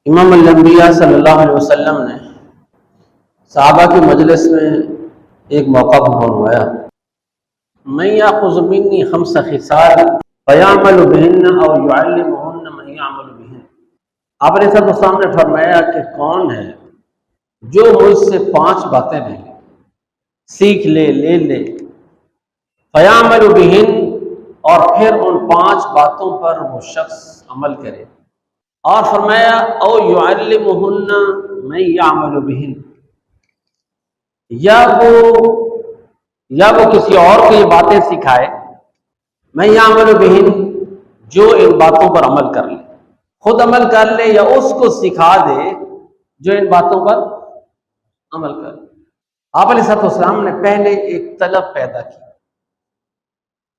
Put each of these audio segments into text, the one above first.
امام الانبیاء صلی اللہ علیہ وسلم نے صحابہ کی مجلس میں ایک موقع فرمایا، من یاخذ منی خمس خصال فیعمل بہن او یعلمہن من یعمل بہن۔ آپ علیہ السلام نے فرمایا کہ کون ہے جو مجھ سے 5 باتیں لے لے، سیکھ لے لے فیعمل بہن، اور پھر ان 5 باتوں پر وہ شخص عمل کرے، اور فرمایا او یعلمہن من یعمل بہن، یا وہ کسی اور کو یہ باتیں سکھائے، من یعمل بہن، جو ان باتوں پر عمل کر لے، خود عمل کر لے یا اس کو سکھا دے جو ان باتوں پر عمل کر لے۔ آپ علیہ السلام نے پہلے ایک طلب پیدا کی،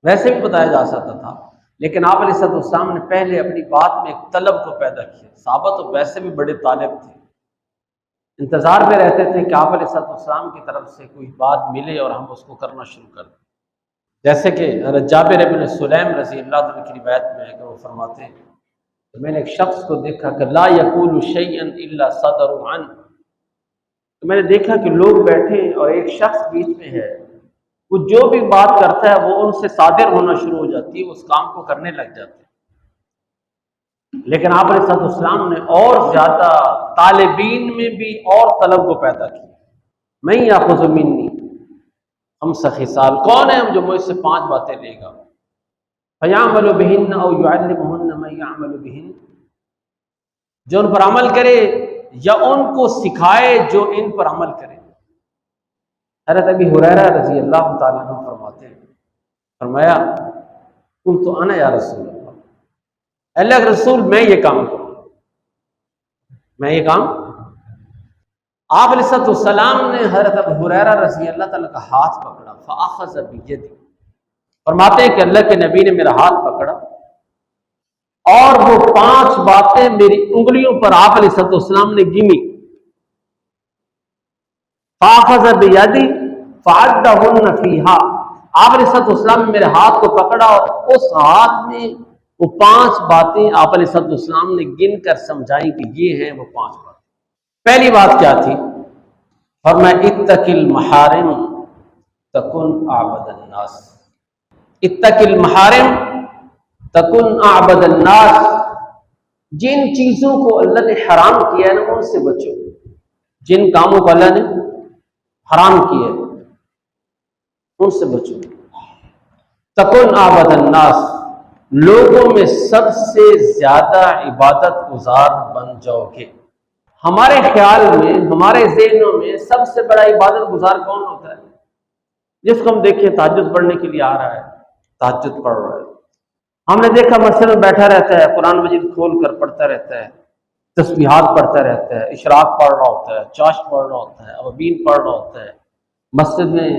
ویسے بھی بتایا جا سکتا تھا، لیکن آپ علیہ السلام نے پہلے اپنی بات میں ایک طلب کو پیدا کیا۔ صحابہ تو ویسے بھی بڑے طالب تھے، انتظار میں رہتے تھے کہ آپ علیہ السلام کی طرف سے کوئی بات ملے اور ہم اس کو کرنا شروع کر دیں۔ جیسے کہ جابر بن سلیم رضی اللہ عنہ کی روایت میں ہے کہ وہ فرماتے ہیں کہ میں نے ایک شخص کو دیکھا کہ لا یقول شیئا الا صدر عنہ، تو میں نے دیکھا کہ لوگ بیٹھے اور ایک شخص بیچ میں ہے، وہ جو بھی بات کرتا ہے وہ ان سے صادر ہونا شروع ہو جاتی ہے، اس کام کو کرنے لگ جاتے ہیں۔ لیکن آپ علیہ السلام نے اور زیادہ طالبین میں بھی اور طلب کو پیدا کیا، من یاخذ منی خمس خصال، کون ہے جو مجھ سے 5 باتیں لے گا، فیعمل بہن او یعلمہن من یعمل بہن، جو ان پر عمل کرے یا ان کو سکھائے جو ان پر عمل کرے۔ حضرت ابی ہریرہ رضی اللہ تعالیٰ عنہ فرماتے ہیں، فرمایا قلت انا یا رسول اللہ، اللہ کے رسول میں یہ کام کروں، میں یہ کام۔ آپ علیہ السلام نے حضرت ابو ہریرہ رضی اللہ تعالیٰ کا ہاتھ پکڑا، فاخذ بیدی، فرماتے ہیں کہ اللہ کے نبی نے میرا ہاتھ پکڑا اور وہ 5 باتیں میری انگلیوں پر آپ علیہ السلام نے گنی، فاخذ بیدی فعدہن فیہا، آپ علیہ السلام نے میرے ہاتھ کو پکڑا اور اس ہاتھ میں وہ 5 باتیں آپ علیہ السلام نے گن کر سمجھائی کہ یہ ہیں وہ 5 باتیں۔ پہلی بات کیا تھی؟ فرمایا اتق المحارم تکن اعبد الناس، اتق المحارم تکن اعبد الناس، جن چیزوں کو اللہ نے حرام کیا ہے نا ان سے بچو، جن کاموں کو اللہ نے حرام کیا ہے ان سے بچو، تکن اعبد الناس، لوگوں میں سب سے زیادہ عبادت گزار بن جاؤ گے۔ ہمارے خیال میں، ہمارے ذہنوں میں سب سے بڑا عبادت گزار کون ہوتا ہے؟ جس کو ہم دیکھیں تہجد پڑھنے کے لیے آ رہا ہے، تہجد پڑھ رہا ہے، ہم نے دیکھا مسجد میں بیٹھا رہتا ہے، قرآن مجید کھول کر پڑھتا رہتا ہے، تسبیحات پڑھتا رہتا ہے، اشراق پڑھ رہا ہوتا ہے، چاشت پڑھ رہا ہوتا ہے، اوابین پڑھ رہا ہوتا ہے، مسجد میں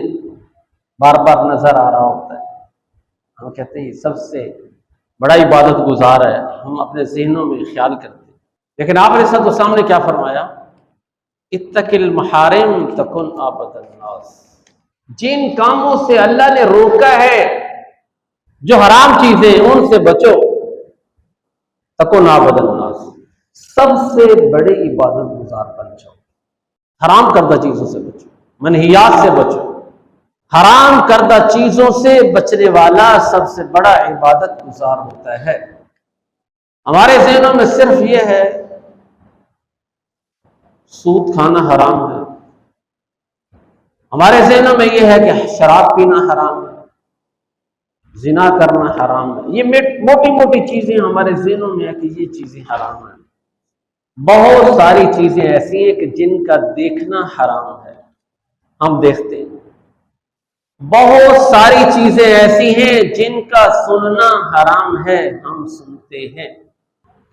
بار بار نظر آ رہا ہوتا ہے۔ ہم کہتے ہیں یہ سب سے بڑا عبادت گزار ہے، ہم اپنے ذہنوں میں خیال کرتے ہیں۔ لیکن آپ علیہ السلام نے کیا فرمایا؟ اتق المحارم تکن اعبد الناس، جن کاموں سے اللہ نے روکا ہے، جو حرام چیزیں ان سے بچو، تکن اعبد الناس، سب سے بڑے عبادت گزار بن جاؤ۔ حرام کردہ چیزوں سے بچو، منہیات سے بچو، حرام کردہ چیزوں سے بچنے والا سب سے بڑا عبادت گزار ہوتا ہے۔ ہمارے ذہنوں میں صرف یہ ہے سود کھانا حرام ہے، ہمارے ذہنوں میں یہ ہے کہ شراب پینا حرام ہے، زنا کرنا حرام ہے، یہ موٹی موٹی چیزیں ہمارے ذہنوں میں ہے کہ یہ چیزیں حرام ہیں۔ بہت ساری چیزیں ایسی ہیں کہ جن کا دیکھنا حرام ہے، ہم دیکھتے ہیں۔ بہت ساری چیزیں ایسی ہیں جن کا سننا حرام ہے، ہم سنتے ہیں۔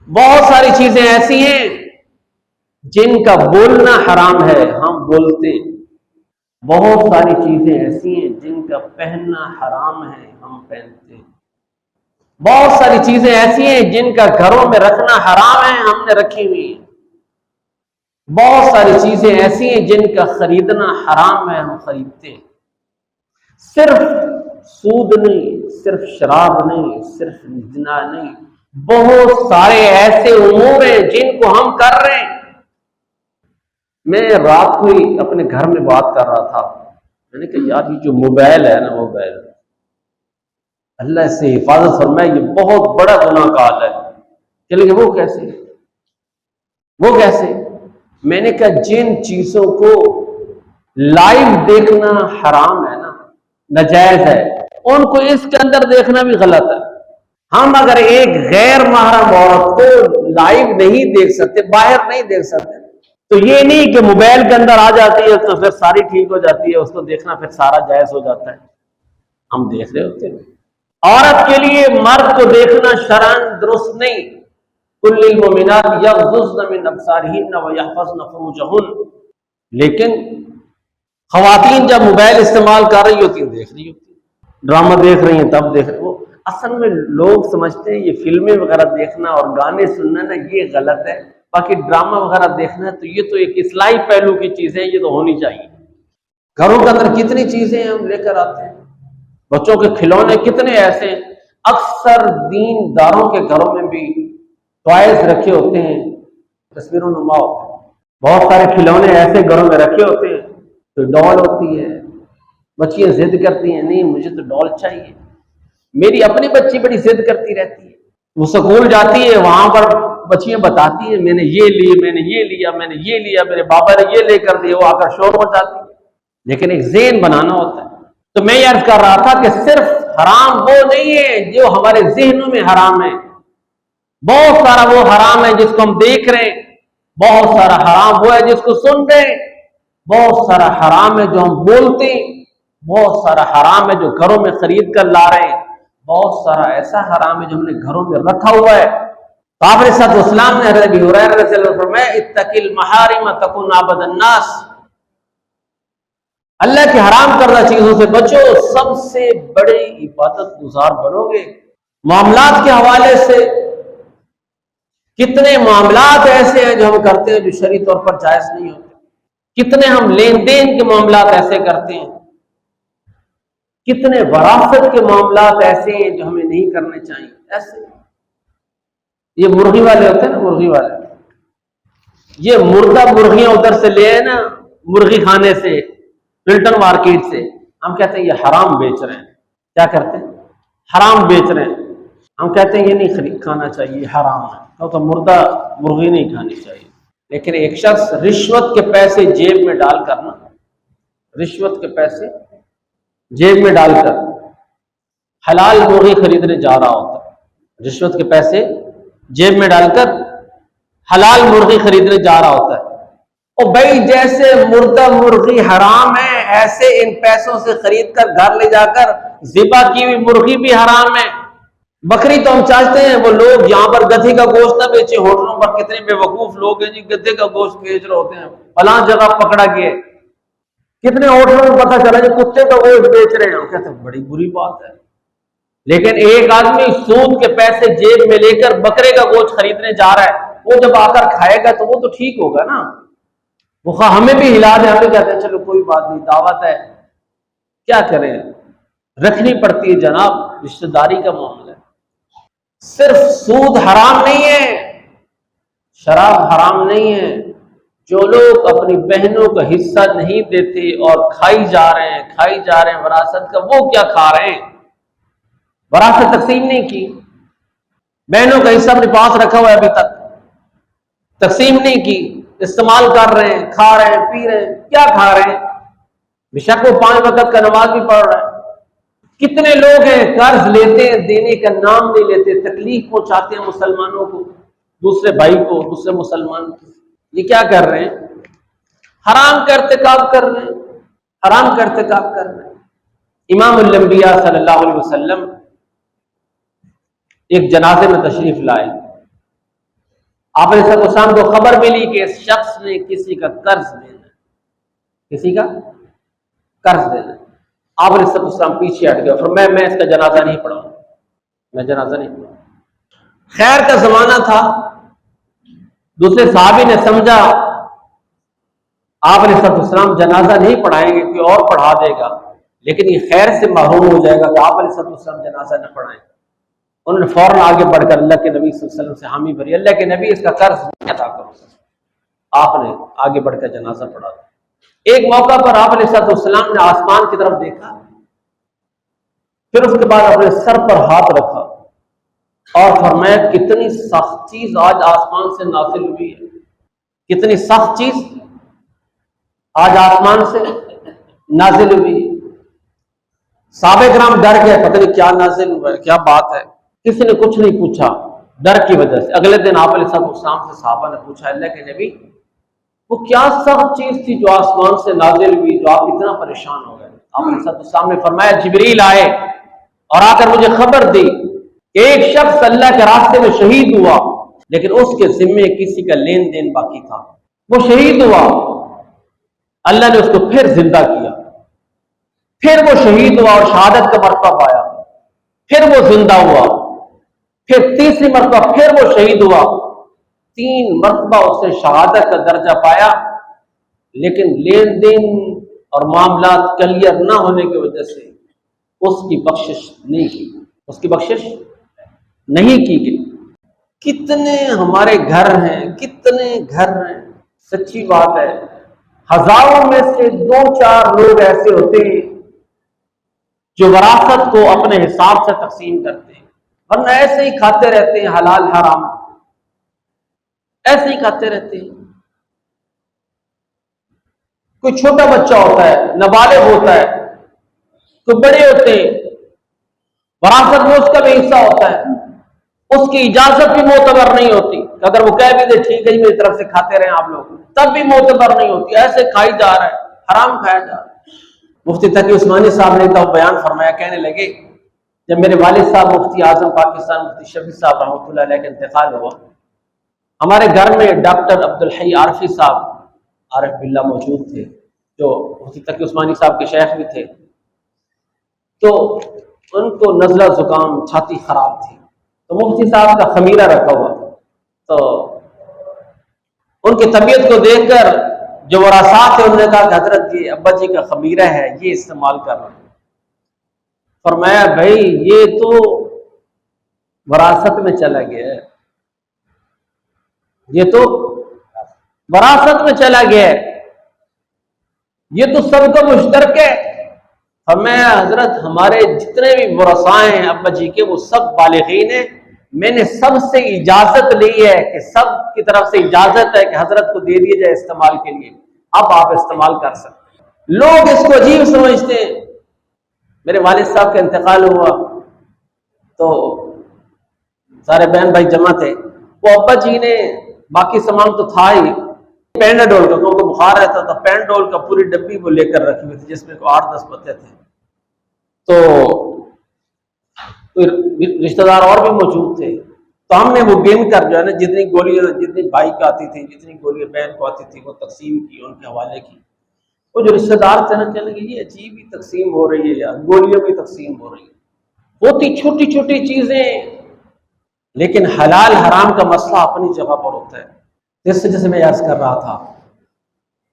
بہت ساری چیزیں ایسی ہیں جن کا بولنا حرام ہے، ہم بولتے ہیں۔ بہت ساری چیزیں ایسی ہیں جن کا پہننا حرام ہے، ہم پہنتے ہیں۔ بہت ساری چیزیں ایسی ہیں جن کا گھروں میں رکھنا حرام ہے، ہم نے رکھی ہوئی ہیں۔ بہت ساری چیزیں ایسی ہیں جن کا خریدنا حرام ہے، ہم خریدتے ہیں۔ صرف سود نہیں، صرف شراب نہیں، صرف زنا نہیں، بہت سارے ایسے امور ہیں جن کو ہم کر رہے ہیں. میں رات کو ہی اپنے گھر میں بات کر رہا تھا، میں نے کہا یار یہ جو موبائل ہے نا، موبائل اللہ سے حفاظت فرمائے، یہ بہت بڑا گناہ کا حال ہے. چلے گئے وہ کیسے، وہ کیسے؟ میں نے کہا جن چیزوں کو لائیو دیکھنا حرام ہے نا، ناجائز ہے، ان کو اس کے اندر دیکھنا بھی غلط ہے. ہم اگر ایک غیر محرم عورت کو لائیو نہیں دیکھ سکتے، باہر نہیں دیکھ سکتے، تو یہ نہیں کہ موبائل کے اندر آ جاتی ہے تو پھر ساری ٹھیک ہو جاتی ہے، اس کو دیکھنا پھر سارا جائز ہو جاتا ہے. ہم دیکھ رہے ہوتے ہیں. عورت کے لیے مرد کو دیکھنا شرعاً درست نہیں. کل المؤمنات یغضضن من ابصارہن ویحفظن فروجہن. لیکن خواتین جب موبائل استعمال کر رہی ہوتی ہیں، دیکھ رہی ہوتی ہیں، ڈرامہ دیکھ رہی ہیں، تب دیکھ رہی ہیں. وہ اصل میں لوگ سمجھتے ہیں یہ فلمیں وغیرہ دیکھنا اور گانے سننا نا یہ غلط ہے، باقی ڈرامہ وغیرہ دیکھنا ہے تو یہ تو ایک اصلاحی پہلو کی چیز ہے، یہ تو ہونی چاہیے. گھروں کے اندر کتنی چیزیں ہم لے کر آتے ہیں، بچوں کے کھلونے کتنے ایسے ہیں. اکثر دین داروں کے گھروں میں بھی ٹوائز رکھے ہوتے ہیں، تصویر و نما ہوتے ہیں. بہت سارے کھلونے ایسے گھروں میں رکھے ہوتے ہیں. تو ڈال ہوتی ہے، بچیاں ضد کرتی ہیں نہیں مجھے تو ڈال چاہیے. میری اپنی بچی بڑی ضد کرتی رہتی ہے، وہ سکول جاتی ہے، وہاں پر بچیاں بتاتی ہیں میں نے یہ لی، میں نے یہ لیا، میں نے یہ لیا، میرے بابا نے یہ لے کر دیا، وہ آ کر شور مچاتی ہے. لیکن ایک ذہن بنانا ہوتا ہے. تو میں یہ عرض کر رہا تھا کہ صرف حرام وہ نہیں ہے جو ہمارے ذہنوں میں حرام ہے، بہت سارا وہ حرام ہے جس کو ہم دیکھ رہے ہیں، بہت سارا حرام وہ ہے جس کو سن رہے ہیں، بہت سارا حرام ہے جو ہم بولتے ہیں، بہت سارا حرام ہے جو گھروں میں خرید کر لا رہے ہیں، بہت سارا ایسا حرام ہے جو ہم نے گھروں میں رکھا ہوا ہے. آپ علیہ الصلوۃ والسلام نے حضرت ابی ہریرہ رضی اللہ عنہ فرمایا اتق المحارم تکن عبد الناس. اللہ کے حرام کردہ چیزوں سے بچو، سب سے بڑے عبادت گزار بنو گے. معاملات کے حوالے سے کتنے معاملات ایسے ہیں جو ہم کرتے ہیں جو شرعی طور پر جائز نہیں ہوتے، کتنے ہم لین دین کے معاملات ایسے کرتے ہیں، کتنے وراثت کے معاملات ایسے ہیں جو ہمیں نہیں کرنے چاہیے. ایسے یہ مرغی والے ہوتے ہیں نا، مرغی والے یہ مردہ مرغیاں ادھر سے لے آئے نا، مرغی خانے سے، ملٹن مارکیٹ سے، ہم کہتے ہیں یہ حرام بیچ رہے ہیں. کیا کرتے ہیں؟ حرام بیچ رہے ہیں. ہم کہتے ہیں یہ نہیں کھانا چاہیے، یہ حرام ہے، تو مردہ مرغی نہیں کھانی چاہیے. لیکن ایک شخص رشوت کے پیسے جیب میں ڈال کر نا، رشوت کے پیسے جیب میں ڈال کر حلال مرغی خریدنے جا رہا ہوتا ہے، رشوت کے پیسے جیب میں ڈال کر حلال مرغی خریدنے جا رہا ہوتا ہے. اور بھائی جیسے مردہ مرغی حرام ہے، ایسے ان پیسوں سے خرید کر گھر لے جا کر ذبح کی ہوئی مرغی بھی حرام ہے. بکری تو ہم چاہتے ہیں وہ لوگ یہاں پر گدھے کا گوشت نہ بیچے، ہوٹلوں پر کتنے بے وقوف لوگ ہیں جی گدھے کا گوشت بیچ رہے ہوتے ہیں، فلاں جگہ پکڑا گیا. کتنے ہوٹلوں میں پتہ چلا جی کتے کا گوشت بیچ رہے ہیں، ہم کہتے ہیں بڑی بری بات ہے. لیکن ایک آدمی سود کے پیسے جیب میں لے کر بکرے کا گوشت خریدنے جا رہا ہے، وہ جب آ کر کھائے گا تو وہ تو ٹھیک ہوگا نا، وہ ہمیں بھی ہلا دے، ہمیں کہتے ہیں چلو کوئی بات نہیں، دعوت ہے، کیا کریں، رکھنی پڑتی ہے جناب، رشتہ داری کا معاملہ ہے. صرف سود حرام نہیں ہے، شراب حرام نہیں ہے. جو لوگ اپنی بہنوں کا حصہ نہیں دیتے اور کھائی جا رہے ہیں وراثت کا، وہ کیا کھا رہے ہیں؟ وراثت تقسیم نہیں کی، بہنوں کا حصہ اپنے پاس رکھا ہوا ہے، ابھی تک تقسیم نہیں کی، استعمال کر رہے ہیں، کھا رہے ہیں، پی رہے ہیں. کیا کھا رہے ہیں؟ بے شک وہ 5 وقت کا نماز بھی پڑھ رہا ہے. کتنے لوگ ہیں قرض لیتے ہیں، دینے کا نام نہیں لیتے، تکلیف پہنچاتے ہیں مسلمانوں کو، دوسرے بھائی کو، دوسرے مسلمان کو. یہ کیا کر رہے ہیں؟ حرام کا ارتکاب کر رہے ہیں، حرام کا ارتکاب کر رہے ہیں. امام الانبیاء صلی اللہ علیہ وسلم ایک جنازے میں تشریف لائے. آپ نے سب شام کو خبر ملی کہ اس شخص نے کسی کا قرض دینا ہے، کسی کا قرض دینا ہے. آپ نے سب اسلام پیچھے ہٹ گیا، پھر میں اس کا جنازہ نہیں پڑھاؤں، میں جنازہ نہیں پڑھاؤں. خیر کا زمانہ تھا، دوسرے صحابی نے سمجھا آپ نے سب اسلام جنازہ نہیں پڑھائیں گے، کوئی اور پڑھا دے گا، لیکن یہ خیر سے محروم ہو جائے گا کہ آپ علیہ السلام جنازہ نہ پڑھائیں. انہوں نے فوراً آگے بڑھ کر اللہ کے نبی صلی اللہ علیہ وسلم سے حامی بھری، اللہ کے نبی اس کا قرض نہیں ادا کرو۔ آپ نے آگے بڑھ کر جنازہ پڑھا۔ ایک موقع پر آپ علیہ السلام نے آسمان کی طرف دیکھا، پھر اس کے بعد اپنے سر پر ہاتھ رکھا اور فرمایا کتنی سخت چیز آج آسمان سے نازل ہوئی ہے، کتنی سخت چیز آج آسمان سے نازل ہوئی ہے۔ صحابہ کرام ڈر گئے، پتہ نہیں کیا نازل ہوا ہے، کیا بات ہے۔ کسی نے کچھ نہیں پوچھا ڈر کی وجہ سے۔ اگلے دن آپ علیہ السلام سے صحابہ نے پوچھا، اللہ کے نبی وہ کیا سخت چیز تھی جو آسمان سے نازل ہوئی جو آپ اتنا پریشان ہو گئے؟ آپ علیہ السلام نے فرمایا جبریل آئے اور آ کر مجھے خبر دی کہ ایک شخص اللہ کے راستے میں شہید ہوا، لیکن اس کے ذمے کسی کا لین دین باقی تھا۔ وہ شہید ہوا، اللہ نے اس کو پھر زندہ کیا، پھر وہ شہید ہوا اور شہادت کا مرتبہ پایا، پھر وہ زندہ ہوا، پھر تیسری مرتبہ پھر وہ شہید ہوا، 3 مرتبہ اس نے شہادت کا درجہ پایا، لیکن لین دین اور معاملات کلیئر نہ ہونے کی وجہ سے اس کی بخشش نہیں کی، اس کی بخشش نہیں کی گئی۔ کتنے ہمارے گھر ہیں، کتنے گھر ہیں، سچی بات ہے، ہزاروں میں سے 2-4 لوگ ایسے ہوتے ہیں جو وراثت کو اپنے حساب سے تقسیم کرتے ہیں، ورنہ ایسے ہی کھاتے رہتے ہیں حلال حرام، ایسے ہی کھاتے رہتے ہیں۔ کوئی چھوٹا بچہ ہوتا ہے، نابالغ ہوتا ہے، کوئی بڑے ہوتے ہیں، وراثت میں اس کا بھی حصہ ہوتا ہے، اس کی اجازت بھی معتبر نہیں ہوتی۔ اگر وہ کہہ بھی دے ٹھیک ہے جی میری طرف سے کھاتے رہیں آپ لوگ، تب بھی معتبر نہیں ہوتی، ایسے کھائی جا رہا ہے، حرام کھایا جا رہا ہے۔ مفتی تقی عثمانی صاحب نے تو بیان فرمایا، کہنے لگے جب میرے والد صاحب مفتی اعظم پاکستان مفتی شفیع صاحب رحمۃ اللہ علیہ کا انتقال ہوا، ہمارے گھر میں ڈاکٹر عبدالحی عارفی صاحب عارف باللہ موجود تھے، جو مفتی تقی عثمانی صاحب کے شیخ بھی تھے، تو ان کو نزلہ زکام، چھاتی خراب تھی، تو مفتی صاحب کا خمیرہ رکھا ہوا تھا، تو ان کی طبیعت کو دیکھ کر جو وراثات تھے انہوں نے کہا کہ حضرت یہ ابا جی کا خمیرہ ہے، یہ استعمال کر رہے ہیں۔ فرمایا بھائی یہ تو وراثت میں چلا گیا ہے، یہ تو وراثت میں چلا گیا ہے، یہ تو سب کا مشترک ہے۔ فرمایا حضرت ہمارے جتنے بھی ورثاء ہیں ابا جی کے وہ سب بالغین ہیں، میں نے سب سے اجازت لی ہے کہ سب کی طرف سے اجازت ہے کہ حضرت کو دے دیے جائے استعمال کے لیے، اب آپ استعمال کر سکتے ہیں۔ لوگ اس کو عجیب سمجھتے ہیں۔ میرے والد صاحب کا انتقال ہوا تو سارے بہن بھائی جمع تھے، وہ ابا جی نے باقی سامان تو تھا ہی، پیناڈول کا ان کو بخار رہتا تھا، پیناڈول کا پوری ڈبی وہ لے کر رکھی ہوئی تھی جس میں 8-10 پتے تھے، تو رشتہ دار اور بھی موجود تھے، تو ہم نے وہ گن کر جو ہے نا جتنی گولیاں جتنی بھائی کو آتی تھی، جتنی گولیاں بہن کو آتی تھی وہ تقسیم کی، ان کے حوالے کی۔ وہ جو رشتہ دار تھے نا کہنے لگے یہ عجیب ہی تقسیم ہو رہی ہے یار، گولیاں بھی تقسیم ہو رہی ہے، ہوتی چھوٹی چھوٹی چیزیں، لیکن حلال حرام کا مسئلہ اپنی جگہ پر ہوتا ہے۔ جیسے میں عرض کر رہا تھا،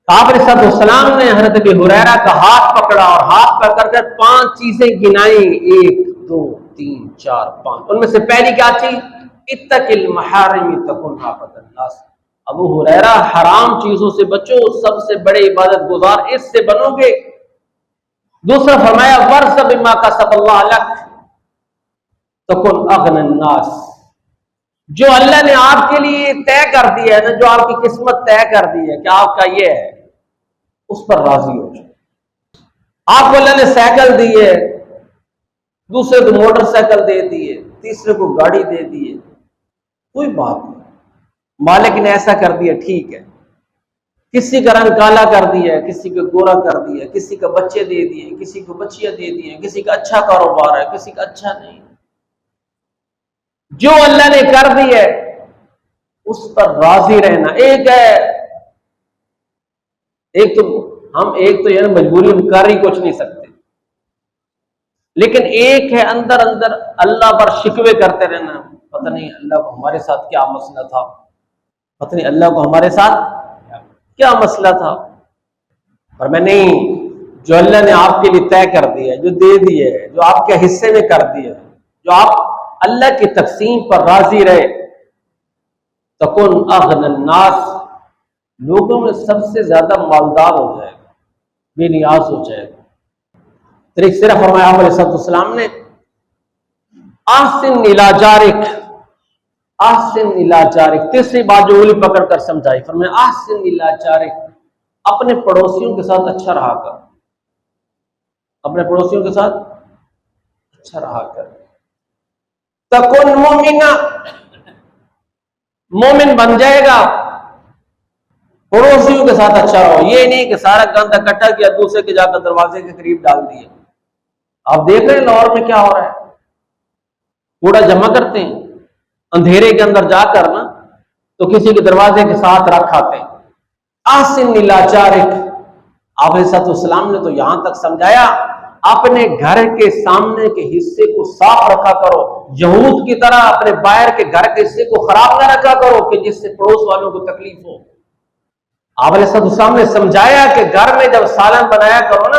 آپ علیہ السلام نے حضرت ابی ہریرہ کا ہاتھ پکڑا اور ہاتھ پکڑ کر 5 چیزیں گنائیں، 1 2 3 4 5، ان میں سے پہلی کیا چیز؟ اتق المحارم تکن عابد الناس، ابو ہریرہ حرام چیزوں سے بچو، سب سے بڑے عبادت گزار اس سے بنو گے۔ دوسرا فرمایا ورث بما کسب اللہ لک تکن اغنى الناس، جو اللہ نے آپ کے لیے طے کر دیا ہے نا، جو آپ کی قسمت طے کر دی ہے کہ آپ کا یہ ہے، اس پر راضی ہو جائے۔ آپ کو اللہ نے سائیکل دی ہے، دوسرے کو موٹر سائیکل دے دی ہے، تیسرے کو گاڑی دے دی ہے، کوئی بات نہیں، مالک نے ایسا کر دیا ٹھیک ہے، کسی کا رنگ کالا کر دیا ہے، کسی کو گورا کر دیا ہے، کسی کا بچے دے دیے، کسی کو بچیاں دے دی ہیں، کسی کا اچھا کاروبار ہے، کسی کا اچھا نہیں، جو اللہ نے کر دی ہے اس پر راضی رہنا۔ ایک تو یہ مجبوری ہم کر ہی کچھ نہیں سکتے، لیکن ایک ہے اندر اللہ پر شکوے کرتے رہنا، پتہ نہیں اللہ کو ہمارے ساتھ کیا مسئلہ تھا، پتہ نہیں اللہ کو ہمارے ساتھ کیا مسئلہ تھا۔ اور میں نہیں، جو اللہ نے آپ کے لیے طے کر دیا ہے، جو دے دی ہے، جو آپ کے حصے میں کر دیا ہے، جو آپ اللہ کی تقسیم پر راضی رہے، تکن اغن الناس، لوگوں میں سب سے زیادہ مالدار ہو جائے گا، بے نیاز ہو جائے گا۔ پھر ایک صرف فرمایا علیہ السلام نے احسن الی جارک، احسن الی جارک، تیسری بات جو انگلی پکڑ کر سمجھائی، فرمایا احسن الی جارک، اپنے پڑوسیوں کے ساتھ اچھا رہا کر، اپنے پڑوسیوں کے ساتھ اچھا رہا کر، تکن مومنا، مومن بن جائے گا، پڑوسیوں کے ساتھ اچھا رہو، یہ نہیں کہ سارا گند اکٹھا کیا دوسرے کے جا کر دروازے کے قریب ڈال دیا۔ آپ دیکھ رہے ہیں لاہور میں کیا ہو رہا ہے، کوڑا جمع کرتے ہیں اندھیرے کے اندر جا کر نا، تو کسی کے دروازے کے ساتھ رکھ آتے ہیں۔ احسن الی جارک، آپ علیہ السلام نے تو یہاں تک سمجھایا اپنے گھر کے سامنے کے حصے کو صاف رکھا کرو، یہود کی طرح اپنے باہر کے گھر کے حصے کو خراب نہ رکھا کرو کہ جس سے پڑوس والوں کو تکلیف ہو۔ آپ علیہ السلام نے سمجھایا کہ گھر میں جب سالن بنایا کرو نا،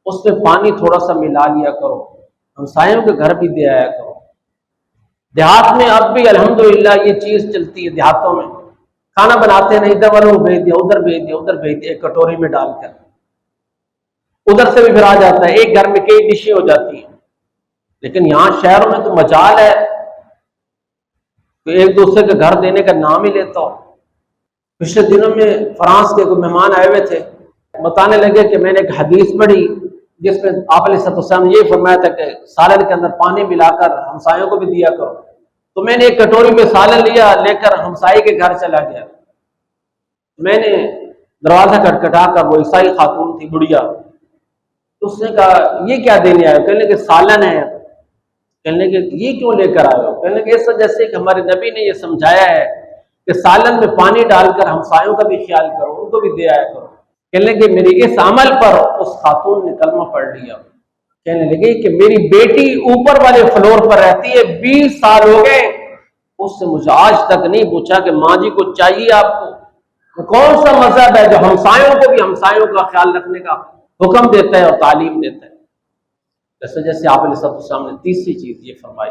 اس میں پانی تھوڑا سا ملا لیا کرو، ہمسایوں کے گھر بھی دے آیا کرو۔ دیہات میں اب بھی الحمدللہ یہ چیز چلتی ہے، دیہاتوں میں کھانا بناتے ہیں، ادھر والوں کو بھیج دیا، ادھر بھیج دیا، ادھر بھیج دیا، ایک کٹوری میں ڈال کر، ادھر سے بھی پھر آ جاتا ہے، ایک گھر میں کئی ڈشیں ہو جاتی ہیں۔ لیکن یہاں شہروں میں تو مجال ہے کہ ایک دوسرے کے گھر دینے کا نام ہی لیتا ہو۔ پچھلے دنوں میں فرانس کے کوئی مہمان آئے ہوئے تھے، بتانے لگے کہ میں نے ایک حدیث پڑھی جس میں آپ علیہ السلام نے یہ فرمایا تھا کہ سالن کے اندر پانی ملا کر ہمسایوں کو بھی دیا کرو۔ تو میں نے ایک کٹوری میں سالن لیا، لے کر ہمسائے کے گھر چلا گیا، میں نے دروازہ کھٹکھٹا کر، وہ عیسائی خاتون تھی بڑھیا، تو اس نے کہا یہ کیا دینے آئے ہو؟ کہنے کہ سالن ہے۔ کہنے کہ یہ کیوں لے کر آئے ہو؟ کہنے کہ اس وجہ سے کہ ہمارے نبی نے یہ سمجھایا ہے کہ سالن میں پانی ڈال کر ہمسایوں کا بھی خیال کرو، ان کو بھی دے آیا کرو۔ کہنے کہ میری اس عمل پر اس خاتون نے کلمہ پڑھ لیا۔ کہنے لگی کہ میری بیٹی اوپر والے فلور پر رہتی ہے، 20 سال ہو گئے، اس سے مجھے آج تک نہیں پوچھا کہ ماں جی کو چاہیے آپ کو۔ وہ کون سا مذہب ہے جو ہمسایوں کو بھی ہمسایوں کا خیال رکھنے کا حکم دیتا ہے اور تعلیم دیتا ہے؟ اس وجہ سے آپ علیہ السلام نے تیسری چیز یہ فرمائی۔